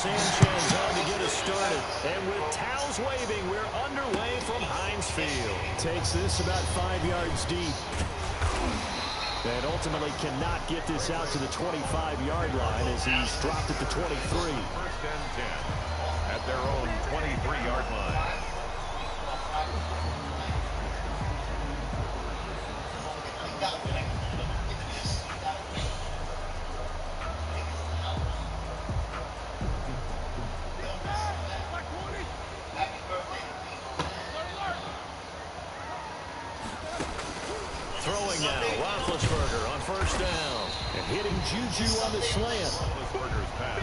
Sanchez on to get us started. And with towels waving, we're underway from Heinz Field. Takes this about 5 yards deep. And ultimately cannot get this out to the 25-yard line as he's dropped at the 23. First and 10 at their own 23-yard line. Throwing now, Roethlisberger on first down. And hitting Juju on the slant.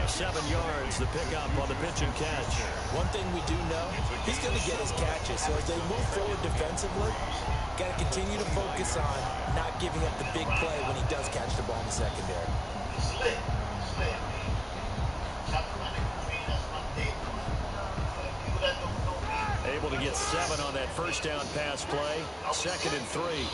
7 yards, the pickup on the pitch and catch. One thing we do know, he's going to get his catches. So as they move forward defensively, got to continue to focus on not giving up the big play when he does catch the ball in the secondary. Able to get 7 on that first down pass play. 2nd and 3.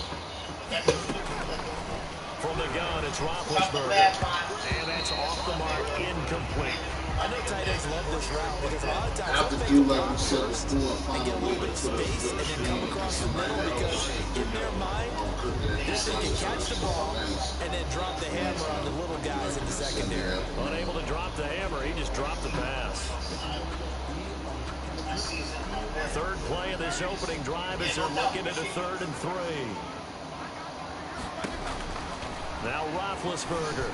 From the gun, it's Roethlisberger. And that's off the mark, incomplete. I know tight ends love this route because a lot of times have to do like we said before, they get a little bit of space and then come across the middle because in their mind, they can catch the ball and then drop the hammer on the little guys in the secondary. Unable to drop the hammer, he just dropped the pass. Third play of this opening drive as they're looking at a 3rd and 3. Now Roethlisberger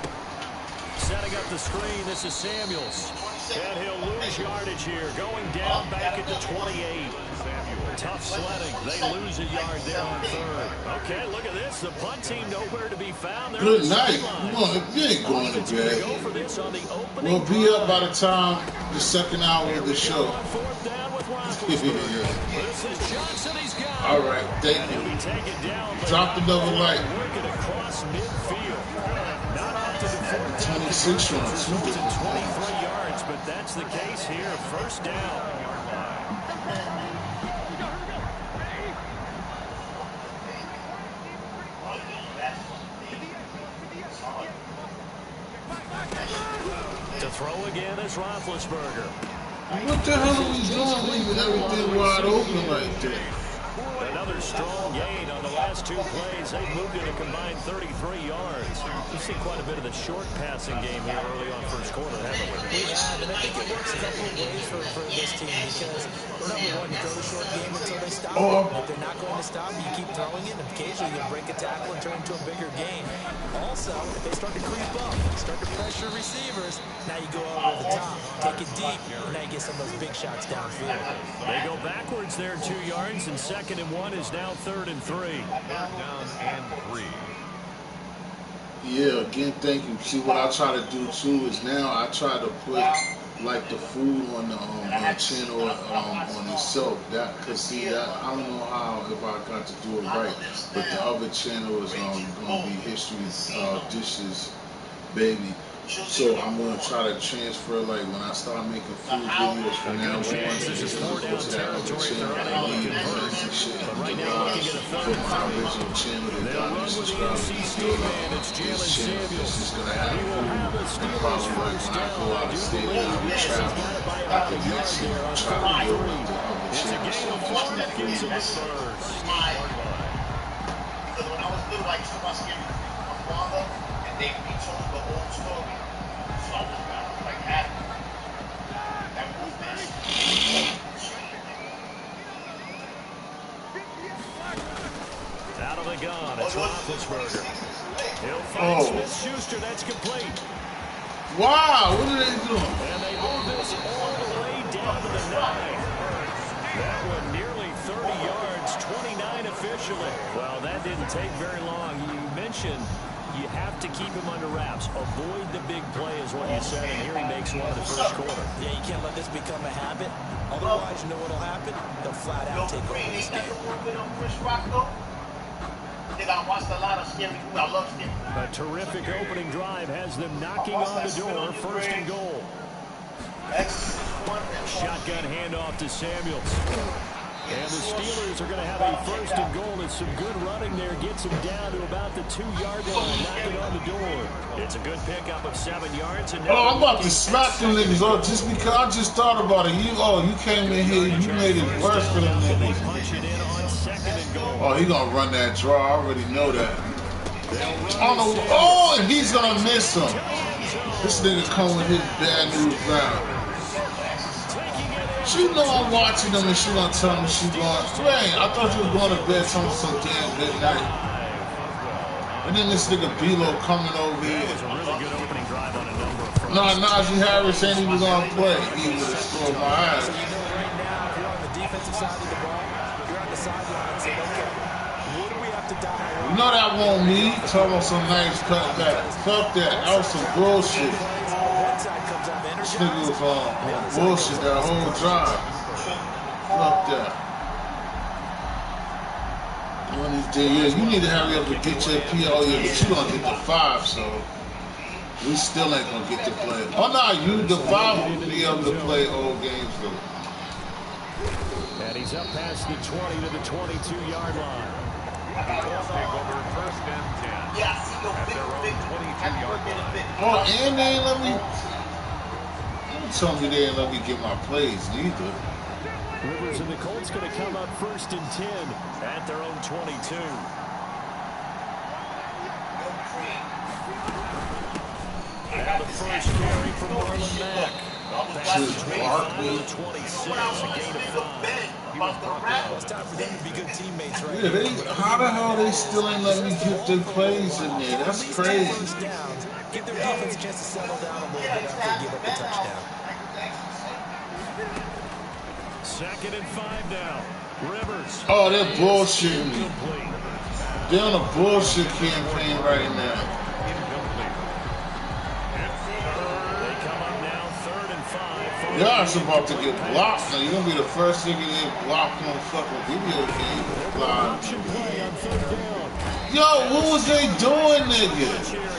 setting up the screen. This is Samuels. And he'll lose yardage here. Going down back at the 28. Tough sledding. They lose a yard there on 3rd. Okay, look at this. The punt team nowhere to be found. Good night. Come on, you ain't going to bed. We'll be up by the time the second hour of the show. All right, thank you. Drop another light. 26 runs. 23 yards, but that's the case here. First down. To throw again is Roethlisberger. What the hell are we doing leaving everything wide open like that? Another strong gain on the last 2 plays. They moved it a combined 33 yards. We've seen quite a bit of the short passing game here early on first quarter, haven't we? We have, and I think it works a couple of ways for this team because, number one, you throw the short game until they stop. If they're not going to stop, you keep throwing it, and occasionally you'll break a tackle and turn into a bigger gain. Also, if they start to creep up, start to pressure receivers, now you go over the top, take it deep, and now you get some of those big shots downfield. They go backwards there 2 yards, and 2nd and 1 is now 3rd and 3. 3rd down and 3. Yeah, again, thank you. See, what I try to do too is now I try to put like the food on the channel on itself. That, cause see, that I don't know how if I got to do it right, but the other channel is gonna be History Dishes, baby. So I'm gonna try to transfer, like when I start making food videos from now on, just go to that other channel and leave and shit and put my original channel that got me subscribers and still this channel. This is gonna have food and probably like when I go out of state and I would travel, I can mix it and try to build up the other channels. So just do food. Because when I was little, I used to watch everything from my father, and they told the whole story. So I was like happy. That movement. Out of the gun, it's Roethlisberger. He'll find Smith-Schuster. That's complete. Wow, what are they doing? And they move this all the way down to the 9. That one nearly 30 yards, 29 officially. Well, that didn't take very long. You mentioned you have to keep him under wraps. Avoid the big play is what you said, and here he makes one in the first quarter. Yeah, you can't let this become a habit. Otherwise, you know what'll happen? They'll flat out take over this game. A terrific opening drive has them knocking on the door. 1st and goal. Shotgun handoff to Samuels. And the Steelers are going to have a first and goal. It's some good running there. Gets him down to about the 2-yard line. Knocking on the door. It's a good pickup of 7 yards. And I'm about to smack them niggas up just because I just thought about it. You came in here, you made it worse for them niggas. Oh, he gonna run that draw. I already know that. Oh, and he's gonna miss him. This nigga come with his bad news round. She know I'm watching them and she gonna tell me she going. Dwayne, I thought you was going to bed some damn good night. And then this nigga B-Lo coming over here. No, Najee Harris ain't even gonna play. He would have scored my ass. So you know right now, if you're on the defensive side of the ball, you're on the sideline saying, okay, what do we have to dial up? You know that won't me. Talking about some nice cutback. Fuck that. That was some bullshit. This nigga was on bullshit that whole drive. Fuck that. Yeah, you need to hurry up and get your PO, but you gonna get the 5, so we still ain't gonna get to play. Oh no, the 5 will be able to play old games though. And he's up past the 20 to the 22-yard line. Take over first and 10. Yeah, I see your At their own 22-yard line. Oh, and they ain't let me. Don't tell me they ain't let me get my plays neither. Rivers and the Colts going to come up first and 10 at their own 22. Now the first carry from Marlon Mack. Up past the 25 to the 26, a gain of 5. It's time for them to be good teammates right Yeah, how the hell they still ain't letting me get their plays in there? That's crazy. downs. Give their defense a chance to settle down a little bit after they give up the touchdown. 2nd and 5 now. Rivers. Oh, they're bullshitting me. They're on a bullshit campaign right now. They come up now 3rd and 5. Y'all's about to get blocked now. You're gonna be the first nigga to get blocked on fucking video game. Option play on 3rd down. Yo, what was they doing, nigga?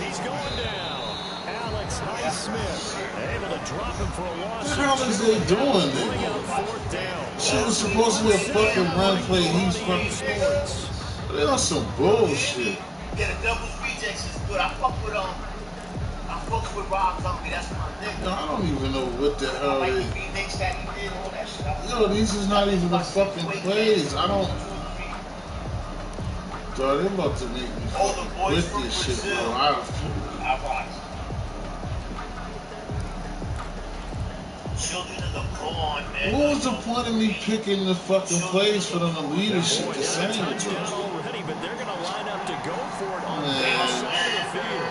He's going down. Alex Highsmith able to drop him for a loss. What the hell is they doing, nigga? 4th down. Shit was supposed to be a fucking run play. He's fucking sports. They on some bullshit. Yeah, the double rejects is good. I fuck with Rob Company. That's my nigga. Yo, I don't even know what the hell Like they. the remix that he did, all that shit. Yo, these is not even the fucking plays. I don't. Dog, they about to make me with this shit, bro. I watched. Children of the corn, man. What was the point of me picking the fucking plays for them to lead this shit the same, bro? Already, but they're going to line up to go for it on the side of the field.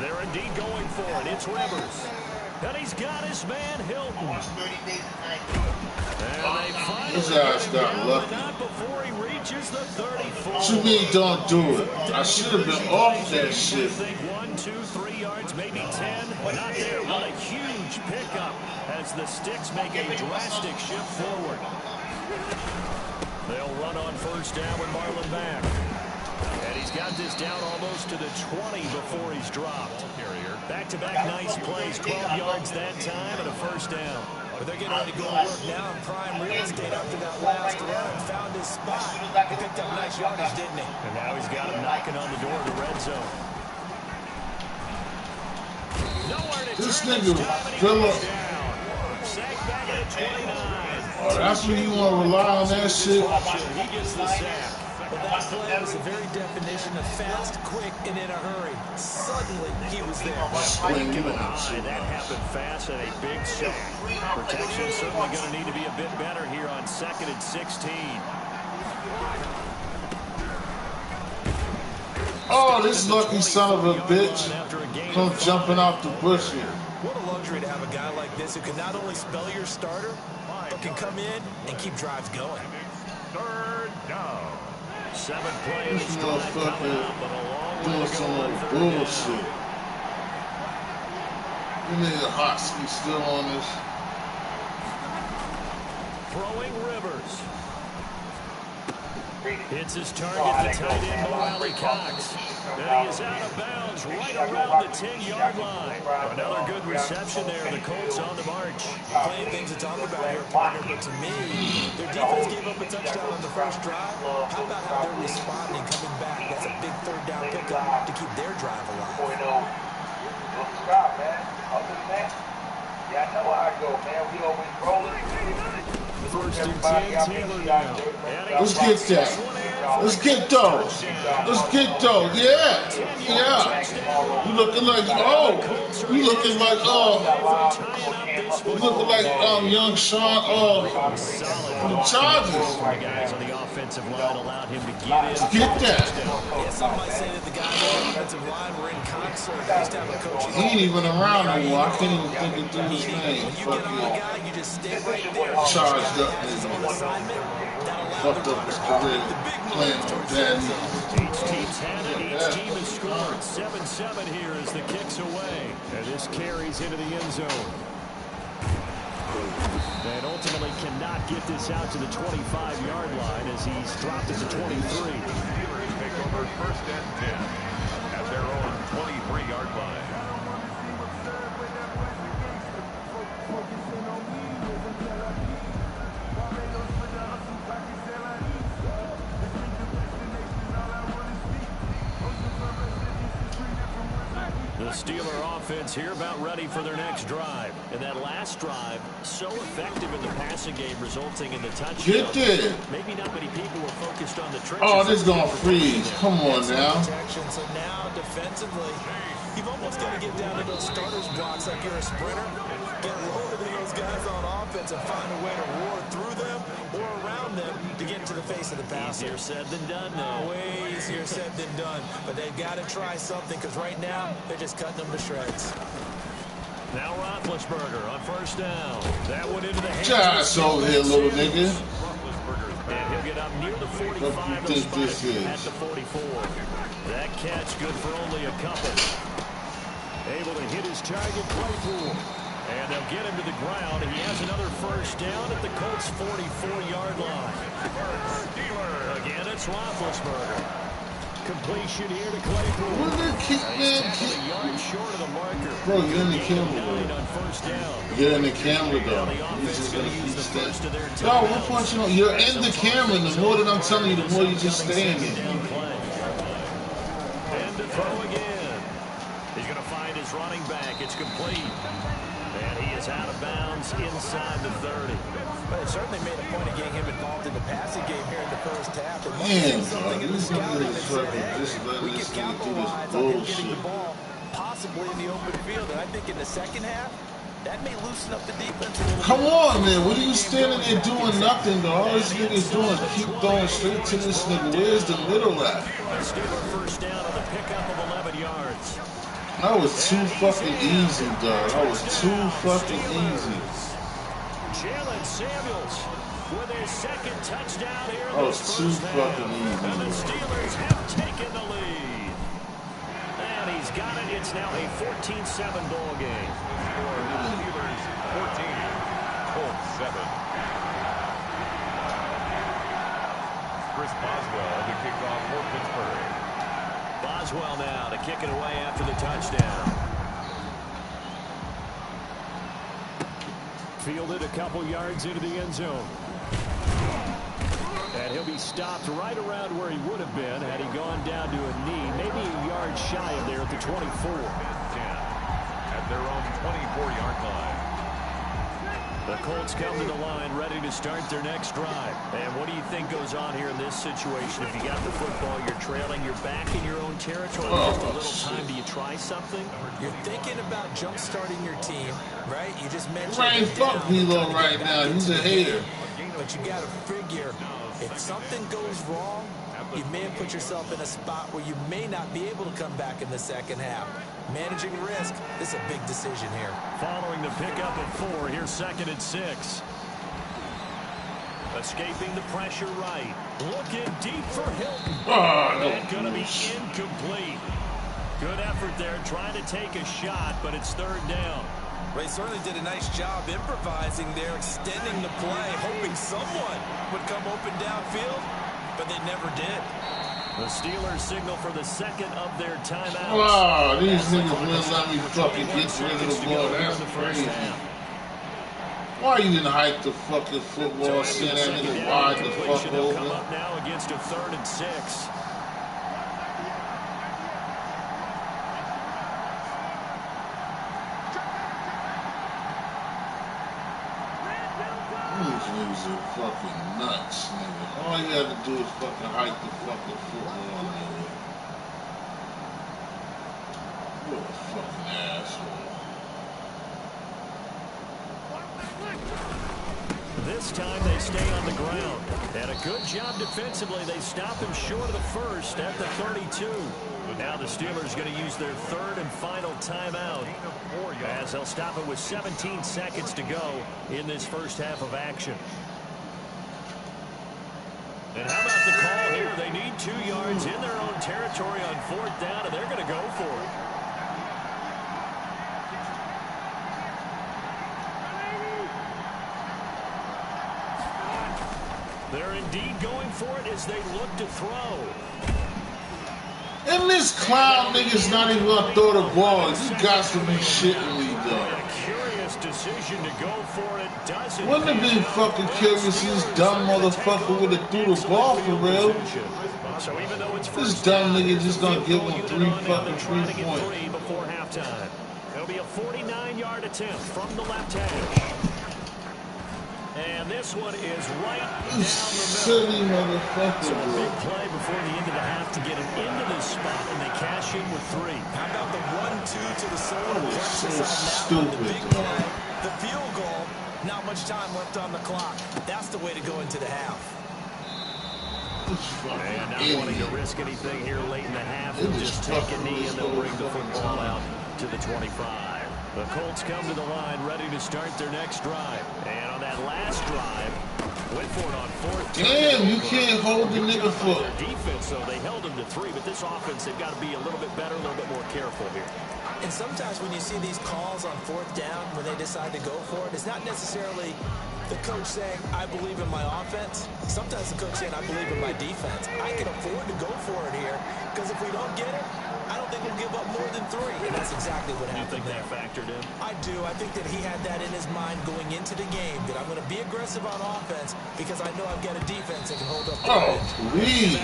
They're indeed going for it. It's Rivers. And he's got his man Hilton. His ass got lucky. Not before he reaches the 34. What you mean don't do it? I should have been off that shit. 1, 2, 3 yards, maybe 10. Not there. What a huge pickup as the Sticks make a drastic shift forward. They'll run on 1st down with Marlon Mack. And he's got this down almost to the 20 before he's dropped. Back-to-back nice plays, 12 yards that time and a 1st down. But they're getting ready to go to work now in prime real estate after that last run. Found his spot. He picked up nice yardage, didn't he? And now he's got him knocking on the door of the red zone. This nigga, Phillip. Oh, that's when you want to rely on that shit. He gets the sack. But that play was the very definition of fast, quick, and in a hurry. Suddenly, he was there. That happened fast and a big sack. Protection certainly going to need to be a bit better here on 2nd and 16. Oh, this lucky son of a bitch come jumping off the bush here. What a luxury to have a guy like this who can not only spell your starter, but can come in and keep drives going. 3rd down. 7th play of This this drive coming motherfucker up, but a long way doing to some go old for bullshit. You nigga hot ski still on this. Throwing Rivers. It's his target, the tight end, Wiley Cox. And he is out of bounds right around the 10-yard line. Another good reception there. The Colts on the march. Plenty of things to talk about here, partner, but to me, their defense gave up a touchdown on the first drive. How about how they're responding, coming back? That's a big third down pickup to keep their drive alive. Yeah, I know how I go, man. We always rolling. First and 10, Taylor now. Let's get that. Let's get those. Let's get those. Yeah. Yeah. You looking like, you looking like, you looking like young Sean from the Chargers. Guys on the offensive line allowed him to get in. Let's get that. Yeah, some might say that the guys on the offensive line were in concert. They used to have a coaching. He ain't even around anymore. I can't even think of his name. When you Fuck get on the yeah. guy, you just stay right there. Charged up On nigga. assignment, that'll allow Fucked up his career playing on that. Each team's had it. Each team has scored. 7-7 here as the kick's away. And this carries into the end zone. And ultimately cannot get this out to the 25-yard line as he's dropped it to 23. Steelers take over first and 10 at their own 23-yard line. The Steeler offense here about ready for their next drive. And that last drive, so effective in the passing game, resulting in the touchdown. Get there. Maybe not many people were focused on the trenches. Oh, this is going to freeze. Come on now. So now, defensively, you've almost got to get down to those starters blocks like you're a sprinter. Get lower than those guys on offense and find a way to roar through them or around them to get into the face of the passer. Easier said than done, though. Way easier said than done. But they've got to try something because right now, they're just cutting them to shreds. Now Roethlisberger on first down. That one into the hands. Josh over here, little nigga. And he'll get up near the 45 What do you think this is? at the 44. That catch good for only a couple. Able to hit his target, Claypool. And they'll get him to the ground. He has another first down at the Colts' 44-yard line. Again, it's Roethlisberger. Completion here to Claypool. What did they keep, man? A yard short of the marker. Bro, get in the camera, bro. On first down. Get in the camera, though. You just gonna keep staying. No, we're punching on. You're in the camera, and the more that I'm telling you, the more you just stay in it. And to throw again. He's going to find his running back. It's complete. And he is out of bounds inside the 30. But it certainly made a point of getting him involved in the passing game here in the first half. Man, dog, this nigga is fucking just letting We this can nigga do this capitalize on him getting the bullshit. ball possibly in the open field. And I think in the second half, that may loosen up the defense a little Come bit. on, man. What are you standing there doing nothing, dog? All this nigga's doing, keep going straight to this nigga. Where's the middle at? Steeler first down on the pickup of 11 yards. That was too fucking easy, dog. That was too fucking easy. Jalen Samuels with his second touchdown here. That was too fucking easy. And the Steelers have taken the lead. And he's got it. It's now a 14-7 ball game. Steelers 14, Colts 7. Chris Boswell to kick off for Pittsburgh. Boswell now to kick it away after the touchdown. Fielded a couple yards into the end zone. And he'll be stopped right around where he would have been had he gone down to a knee, maybe a yard shy of there at the 24. At their own 24-yard line. The Colts come to the line ready to start their next drive. And what do you think goes on here in this situation? If you got the football, you're trailing, you're back in your own territory. Just a little time. Do you try something? You're thinking about jump-starting your team, right? You just mentioned... Right, fuck Velo right now. He's a hater. But you got to figure, if something goes wrong, you may have put yourself in a spot where you may not be able to come back in the second half. Managing risk, this is a big decision here. Following the pickup of 4, here's 2nd and 6. Escaping the pressure right. Looking deep for Hilton. And going to be incomplete. Good effort there, trying to take a shot, but it's 3rd down. Ray certainly did a nice job improvising there, extending the play, hoping someone would come open downfield. but they never did. The Steelers signal for the second of their timeouts. Oh, these niggas wouldn't let me fucking get rid of the ball. That's crazy. Why you didn't hike the fucking football, send that nigga wide the fuck over? Come up now against a 3rd and 6. These niggas are fucking nuts, nigga. All you have to do is fucking hike the fucking football, nigga. What a fucking asshole. This time they stay on the ground. And a good job defensively. They stop him short of the first at the 32. Now the Steelers going to use their 3rd and final timeout, as they'll stop it with 17 seconds to go in this first half of action. And how about the call here? They need 2 yards in their own territory on 4th down, and they're going to go for it. They're indeed going for it as they look to throw. And this clown nigga's not even gonna throw the ball. You got to be shitting me, though. A curious decision to go for it. Doesn't. Wouldn't it be fucking curious if this dumb motherfucker would have threw the ball for real? So even though it's This dumb nigga just gonna give him 3 fucking 3 points. Before halftime. It'll be a 49-yard attempt from the left hash. And this one is right down the middle. Silly motherfucker, So a bro. big play before the end of the half to get him into this spot, and they cash in with 3. How about the 1-2 to the soul? That was so The big stupid, play, the field goal, not much time left on the clock. That's the way to go into the half. And not wanting to risk anything here late in the half, they'll just take a knee and they'll bring the football out to the 25. The Colts come to the line, ready to start their next drive. And on that last drive, went for it on 4th. Damn, you can't hold the nigga foot. Their defense, though, they held him to 3, but this offense, they've got to be a little bit better, a little bit more careful here. And sometimes when you see these calls on 4th down, when they decide to go for it, it's not necessarily the coach saying, I believe in my offense. Sometimes the coach saying, I believe in my defense. I can afford to go for it here, because if we don't get it, I don't think we'll give up more than 3. And that's exactly what happened. You think that factored in? I do. I think that he had that in his mind going into the game, that I'm going to be aggressive on offense because I know I've got a defense that can hold up. Oh, please.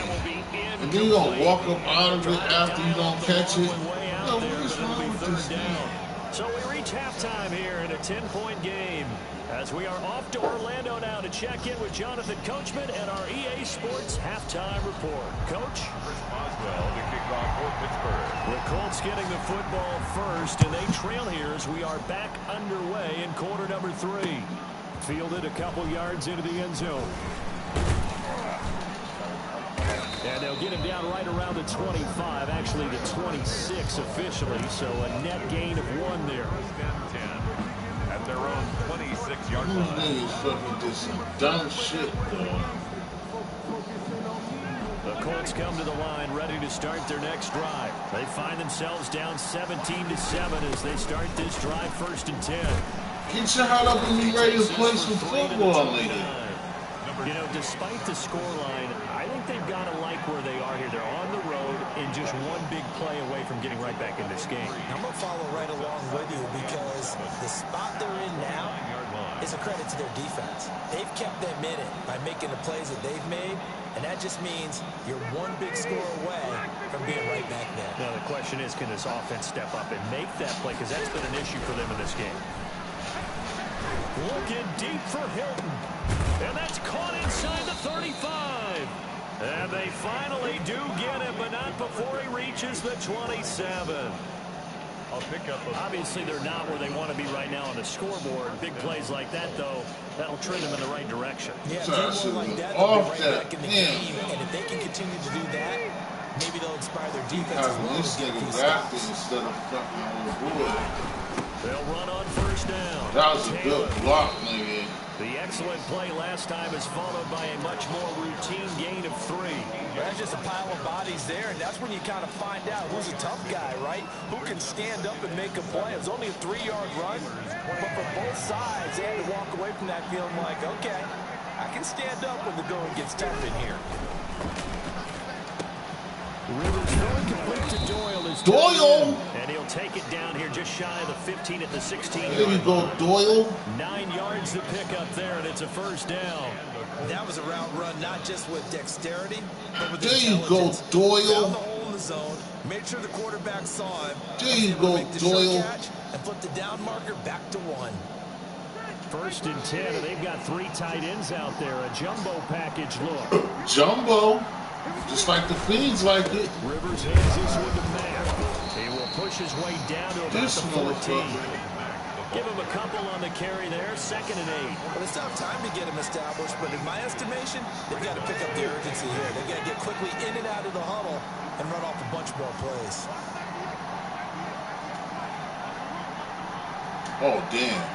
And then you gonna walk up out of it after you don't catch it? No, what is wrong with this thing? So we reach halftime here in a 10-point game, as we are off to Orlando now to check in with Jonathan Coachman and our EA Sports halftime report. Coach? Boswell to kick off for Pittsburgh. The Colts getting the football first, and they trail here as we are back underway in quarter number 3. Fielded a couple yards into the end zone. And they'll get him down right around the 25, actually the 26 officially, so a net gain of 1 there. First and 10 at their own 26-yard These line. niggas fucking did some dumb shit, though. The Colts come to the line, ready to start their next drive. They find themselves down 17-7 as they start this drive 1st and 10. Get your head up and be ready to play some football, nigga. You know, despite the scoreline, I think they've got to like where they are here. They're on the road and just one big play away from getting right back in this game. I'm going to follow right along with you because the spot they're in now is a credit to their defense. They've kept them in it by making the plays that they've made, and that just means you're one big score away from being right back there. Now, the question is, can this offense step up and make that play? Because that's been an issue for them in this game. Looking deep for Hilton. And that's caught inside the 35. And they finally do get him, but not before he reaches the 27. I'll pick up a... Obviously, they're not where they want to be right now on the scoreboard. Big plays like that, though, that'll trend them in the right direction. Yeah, So I do should more like look that, off they'll be right that. back in the Damn. game. And if they can continue to do that, maybe they'll inspire their defense as Having well this to get nigga these back stops. instead of fucking on the board. They'll run on 1st down. That was a good block, nigga. The excellent play last time is followed by a much more routine gain of 3. There's just a pile of bodies there, and that's when you kind of find out who's a tough guy, right? Who can stand up and make a play. It was only a 3-yard run, but for both sides, they had to walk away from that feeling like, okay, I can stand up when the going gets tough in here. Rivers throwing complete to Doyle. Doyle! And he'll take it down here just shy of the 15 at the 16. There you go, Doyle. 9 yards to pick up there, and it's a first down. That was a route run, not just with dexterity, but with there you go, intelligence. Doyle. Found the hole in the zone, made sure the quarterback saw him. There you go, Doyle. And flipped the down marker back to 1. First and 10, and they've got 3 tight ends out there. A jumbo package look. Jumbo. Just like the Fiends like it. Rivers hands this one to Mack. He will push his way down to about This the 14. Give him a couple on the carry there. 2nd and 8. Well, it's tough time to get him established, but in my estimation, they've got to pick up the urgency here. They've got to get quickly in and out of the huddle and run off a bunch more plays. Oh, damn.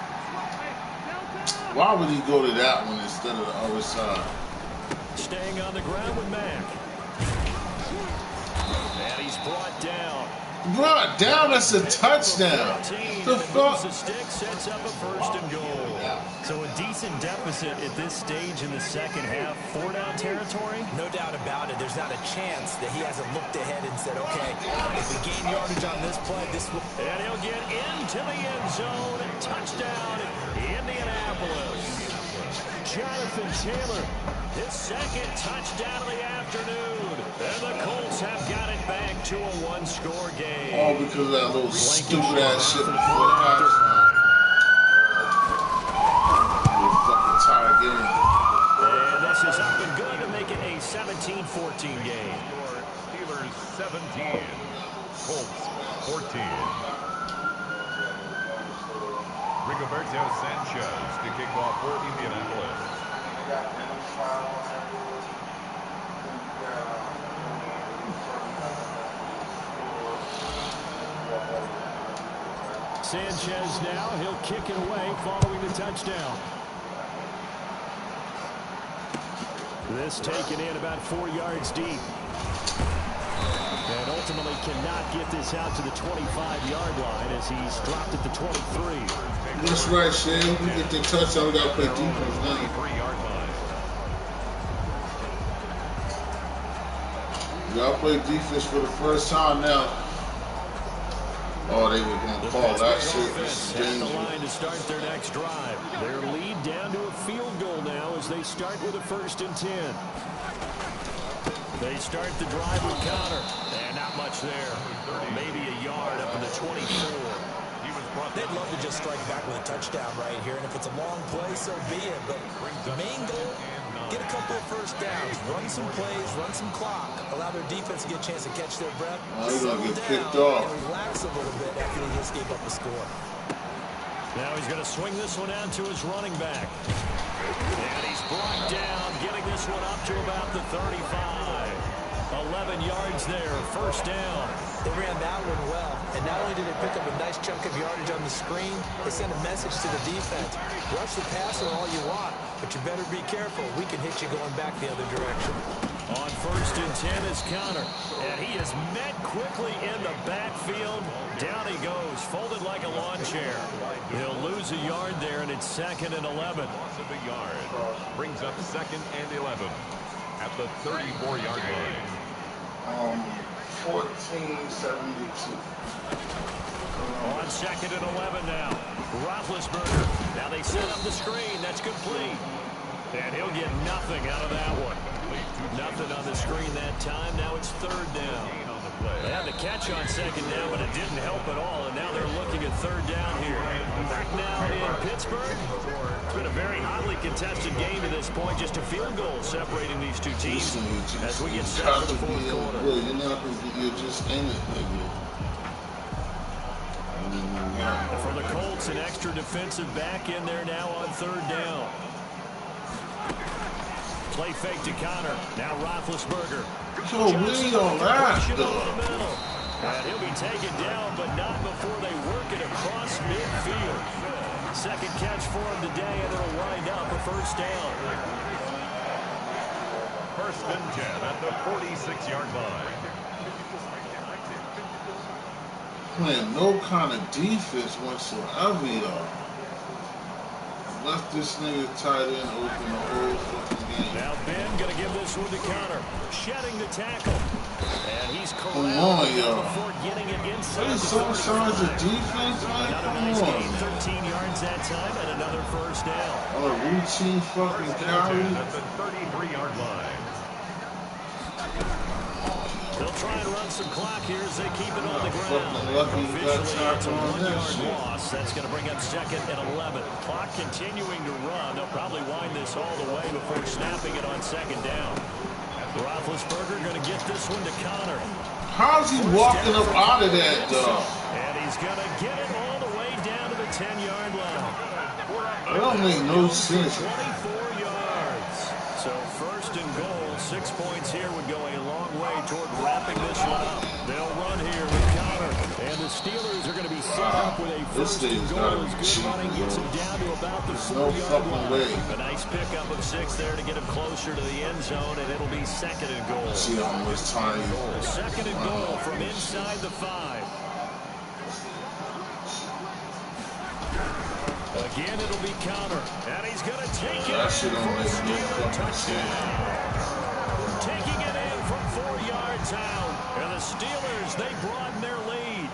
Why would he go to that one instead of the other side? Staying on the ground with Mack. And he's brought down. Brought down, that's a touchdown. The fuck? The stick sets up a 1st and goal. So a decent deficit at this stage in the second half. 4-down territory? No doubt about it. There's not a chance that he hasn't looked ahead and said, okay, if we gain yardage on this play, this will... And he'll get into the end zone. Touchdown, Indianapolis. Jonathan Taylor, his 2nd touchdown of the afternoon. And the Colts have got it back to a 1-score game. All because of that little stupid ass shit before halftime. Fucking tired game. And this is up and good to make it a 17-14 game. Steelers 17, Colts 14. Rigoberto Sanchez to kick off for Indianapolis. Sanchez now, he'll kick it away following the touchdown. This taken in about 4 yards deep. And ultimately cannot get this out to the 25-yard line as he's dropped at the 23. That's right, Shane. We get the touchdown, we got to play defense now. 3-yard line. We got to play defense for the first time now. Oh, they were going to call that shit. This is At the dangerous. line to start their next drive. Their lead down to a field goal now as they start with a 1st and 10. They start the drive with Connor. And not much there. Maybe a yard up in the 24. They'd love to just strike back with a touchdown right here, and if it's a long play, so be it. But the main goal, get a couple of 1st downs, run some plays, run some clock, allow their defense to get a chance to catch their breath, He's going to get picked down, off. and relax a little bit after they just gave up a score. Now he's going to swing this one out to his running back. And he's brought down, getting this one up to about the 35. 11 yards there, 1st down. They ran that one well, and not only did they pick up a nice chunk of yardage on the screen, they sent a message to the defense. Rush the passer all you want, but you better be careful. We can hit you going back the other direction. On 1st and 10 is Connor, and he is met quickly in the backfield. Down he goes, folded like a lawn chair. He'll lose a yard there, and it's 2nd and 11. Loss of a yard. Brings up 2nd and 11 at the 34-yard line. 14-72. On 2nd and 11 now. Roethlisberger. Now they set up the screen. That's complete. And he'll get nothing out of that one. Nothing on the screen that time. Now it's 3rd down. They had the catch on 2nd down, but it didn't help at all. And now they're looking at 3rd down here. Back now in Pittsburgh. It's been a very hotly contested game to this point. Just a field goal separating these two teams as we get set for the 4th quarter. You're not going to you're just in it, nigga. For the Colts, an extra defensive back in there now on 3rd down. Play fake to Connor. Now Roethlisberger. So we on that, though. And he'll be taken down, but not before they work it across midfield. 2nd catch for him today, and it'll wind up a 1st down. 1st and 10 at the 46-yard line. Playing no kind of defense whatsoever, y'all. Left this nigga tight end open the whole fucking game. Now Ben going to give this one to Connor. Shedding the tackle. And he's Come on, yo. before getting it inside. There's some signs of defense, man. Another Come nice on. game, 13 yards that time, and another first down. On a routine fucking carry. At the 33-yard line. They'll try and run some clock here as they keep it on the ground. Fucking lucky you got Officially, it's a tackled on that 1-yard shit. loss. That's going to bring up 2nd and 11. Clock continuing to run. They'll probably wind this all the way before snapping it on 2nd down. Roethlisberger going to get this one to Connor. How's he walking up out of that, though? And he's going to get it all the way down to the 10-yard line. That don't make no sense. 24 yards. So 1st and goal. 6 points here would go a long way toward wrapping this one up. They'll run here with Connor. And the Steelers are going to be set up with a 1st and goal. As good running gets him down to about the 4-yard line. A nice pickup of 6 there to get him closer to the end zone, and it'll be 2nd and goal. See how much time. 2nd and goal from inside the 5. Again, it'll be Connor. And he's going to take it. That shit don't make no fucking sense. Taking it in from 4 yards out. And the Steelers, they broaden their lead.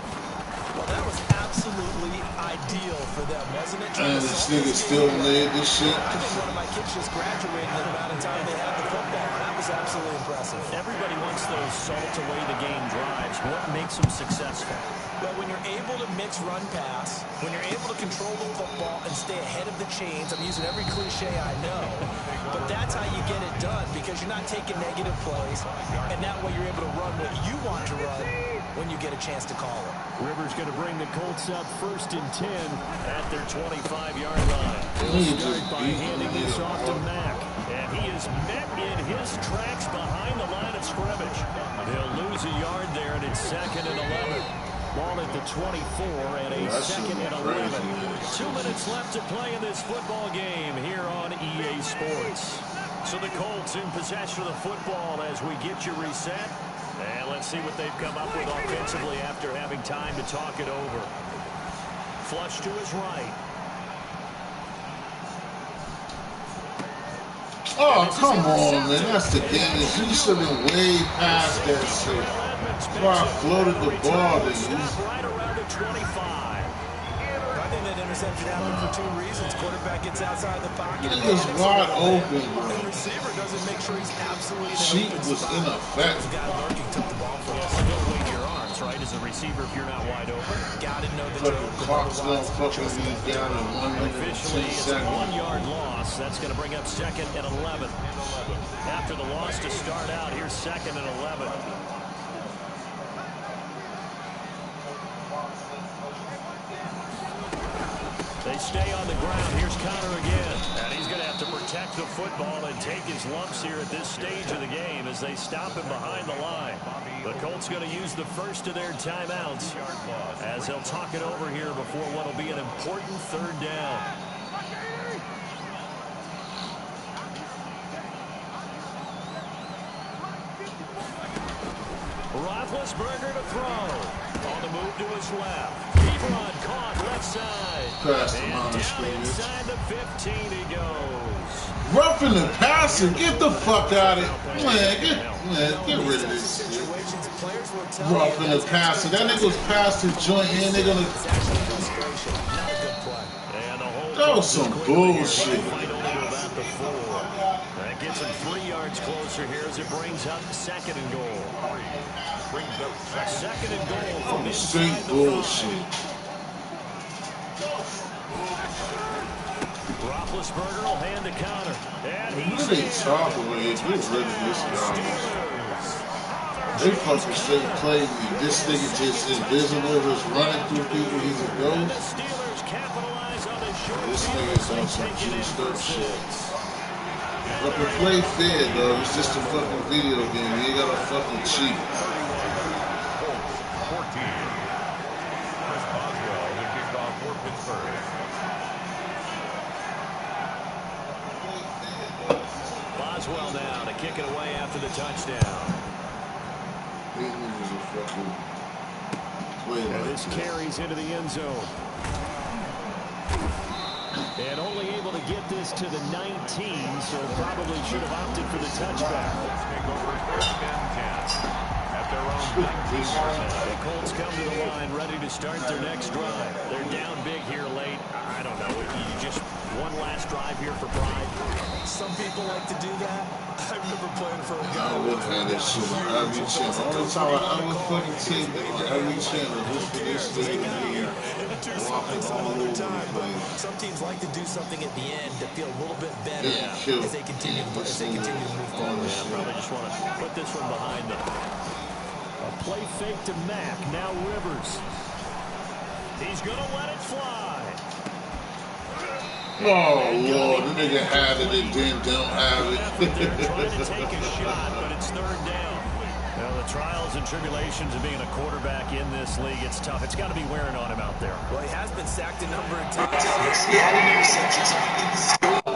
Well, that was absolutely ideal for them, wasn't it? And this nigga still laid this shit. I think one of my kids just graduated in the amount of time they had the football. That was absolutely impressive. Everybody wants those salt away the game drives. What makes them successful? Well, when you're able to mix run pass, when you're able to control the football and stay ahead of the chains, I'm using every cliche I know, but that's how you get it done because you're not taking negative plays, and that way you're able to run what you want to run when you get a chance to call it. Rivers going to bring the Colts up 1st and 10 at their 25-yard line. They'll start by handing this off to Mack, and he is met in his tracks behind the line of scrimmage. They'll lose a yard there, and it's 2nd and 11. Ball at the 24 and a 2nd and 11. 2 minutes left to play in this football game here on EA Sports. So the Colts in possession of the football as we get you reset. And let's see what they've come up with offensively after having time to talk it over. Flush to his right. Oh, come on, man. That's the game. You should have been way past that shit. That's why I floated the ball to you. Right around the 25. I think that interception happened for 2 reasons. Quarterback gets outside the pocket. He was wide open, The bro. receiver doesn't make sure he's absolutely in an Cheat open was spot. in effect. The guy lurking took the ball from us. Don't wave your arms, right, as a receiver if you're not wide open. Gotta know the Fucking joke. clock's gonna fucking be down in 1 minute and Officially, 10 it's a seconds. 1-yard loss. That's going to bring up 2nd and 11. After the loss to start out, here's 2nd and 11. They stay on the ground. Here's Connor again. And he's going to have to protect the football and take his lumps here at this stage of the game as they stop him behind the line. The Colts going to use the first of their timeouts as they'll talk it over here before what will be an important 3rd down. Roethlisberger to throw. On the move to his left. Deep run caught left side. Pass the And line of down scrimmage. inside the 15 he goes. Roughing the passer. Get the fuck out of it. Man, get rid of this shit. Situations, players will tell you Roughing the passer. That nigga was past the joint and they're gonna. it's actually frustration. Not a good play. And the whole That was some bullshit. fight over to about the 4. That gets him 3 yards closer here as it brings up 2nd and goal. Brings up 2nd and goal from inside Straight the bullshit. 5. Roethlisberger will hand to Connor. And What he's are they in. talking about? Get rid of this guy. They fucking straight play me. This nigga just invisible, just running through people. He's a And the ghost. Steelers capitalize on the short This field nigga's as on they some take it in juiced for up shit. 6. Fucking play fair, dog. It's just a fucking video game. You ain't gotta fucking cheat. 14. Chris Boswell, the kickoff for Pittsburgh. Boswell now to kick it away after the touchdown. These niggas are fucking play And like this this. carries into the end zone. And only able to get this to the 19, so probably should have opted for the touchback. Take over 1st and 10 at their own 19-yard line. The Colts come to the line ready to start their next drive. They're down big here late. I don't know. You just one last drive here for pride. Some people like to do that. I remember playing for a guy. I would have that shit on every channel. Only time I ever fucking take it on every channel. This league here. Walking all over the place. Some teams like to do something at the end to feel a little bit better Yeah. as they continue to move forward. Yeah, probably just want to put this one behind them. A play fake to Mack. Now Rivers. He's going to let it fly. Oh, Lord, the nigga had it and then don't have it. They're trying to take a shot, but it's 3rd down. Now, the trials and tribulations of being a quarterback in this league, it's tough. It's got to be wearing on him out there. Well, he has been sacked a number of times. He had an interception, so